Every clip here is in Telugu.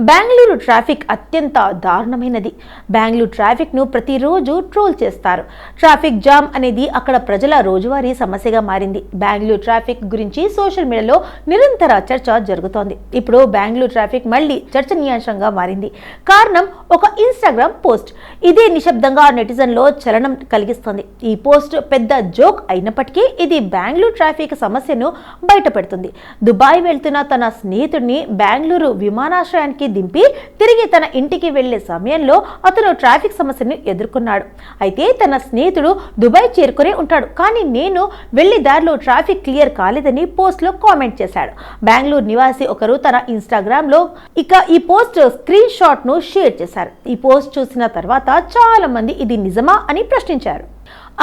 బెంగళూరు ట్రాఫిక్ అత్యంత దారుణమైనది. బెంగళూరు ట్రాఫిక్ను ప్రతిరోజు ట్రోల్ చేస్తారు. ట్రాఫిక్ జామ్ అనేది అక్కడ ప్రజల రోజువారీ సమస్యగా మారింది. బెంగళూరు ట్రాఫిక్ గురించి సోషల్ మీడియాలో నిరంతర చర్చ జరుగుతోంది. ఇప్పుడు బెంగళూరు ట్రాఫిక్ మళ్ళీ చర్చనీయాంశంగా మారింది. కారణం ఒక ఇన్స్టాగ్రామ్ పోస్ట్. ఇదే నిశ్శబ్దంగా నెటిజన్లో చలనం కలిగిస్తోంది. ఈ పోస్ట్ పెద్ద జోక్ అయినప్పటికీ ఇది బెంగళూరు ట్రాఫిక్ సమస్యను బయటపెడుతుంది. దుబాయ్ వెళ్తున్న తన స్నేహితుడిని బెంగళూరు విమానాశ్రయానికి దింపి తిరిగి తన ఇంటికి వెళ్లే సమయంలో అతను ట్రాఫిక్ సమస్యను ఎదుర్కొన్నాడు. అయితే తన స్నేహితుడు దుబాయ్ చేరుకునే ఉంటాడు, కానీ నేను వెళ్లి దారిలో ట్రాఫిక్ క్లియర్ కాలేదని పోస్ట్ లో కామెంట్ చేశాడు. బెంగళూరు నివాసి ఒకరు తన ఇన్స్టాగ్రామ్ లో ఈ పోస్ట్ స్క్రీన్ షాట్ ను షేర్ చేశారు. ఈ పోస్ట్ చూసిన తర్వాత చాలా మంది ఇది నిజమా అని ప్రశ్నించారు.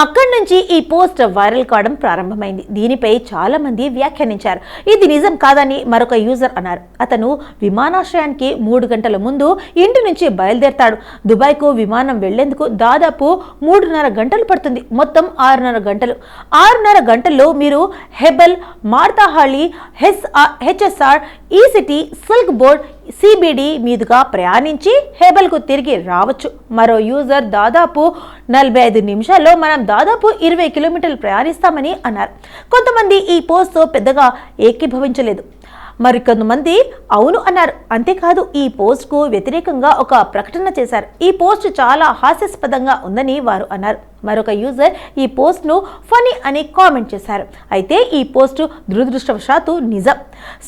అక్కడి నుంచి ఈ పోస్ట్ వైరల్ కావడం ప్రారంభమైంది. దీనిపై చాలా మంది వ్యాఖ్యానించారు. ఇది నిజం కాదని మరొక యూజర్ అన్నారు. అతను విమానాశ్రయానికి 3 గంటల ముందు ఇంటి నుంచి బయలుదేరతాడు. దుబాయ్కు విమానం వెళ్లేందుకు దాదాపు 3.5 గంటలు పడుతుంది. మొత్తం 6.5 గంటలు. 6.5 గంటల్లో మీరు హెబెల్, మార్తాహళ్లి, హెచ్ఎస్ఆర్, ఈ సిటీ, సిల్క్ బోర్డ్, సిబిడి మీదుగా ప్రయాణించి హెబెల్కు తిరిగి రావచ్చు. మరో యూజర్ దాదాపు 45 నిమిషాల్లో మనం దాదాపు 20 కిలోమీటర్లు ప్రయాణిస్తామని అన్నారు. కొంతమంది ఈ పోస్ట్తో పెద్దగా ఏకీభవించలేదు, మరికొంతమంది అవును అన్నారు. అంతేకాదు ఈ పోస్ట్కు వ్యతిరేకంగా ఒక ప్రకటన చేశారు. ఈ పోస్ట్ చాలా హాస్యాస్పదంగా ఉందని వారు అన్నారు. మరొక యూజర్ ఈ పోస్ట్ను ఫనీ అని కామెంట్ చేశారు. అయితే ఈ పోస్ట్ దురదృష్టవశాత్తు నిజం.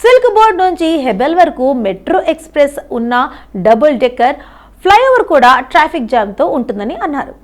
సిల్క్ బోర్డ్ నుంచి హెబెల్ వరకు మెట్రో ఎక్స్ప్రెస్ ఉన్న డబుల్ డెక్కర్ ఫ్లైఓవర్ కూడా ట్రాఫిక్ జామ్తో ఉంటుందని అన్నారు.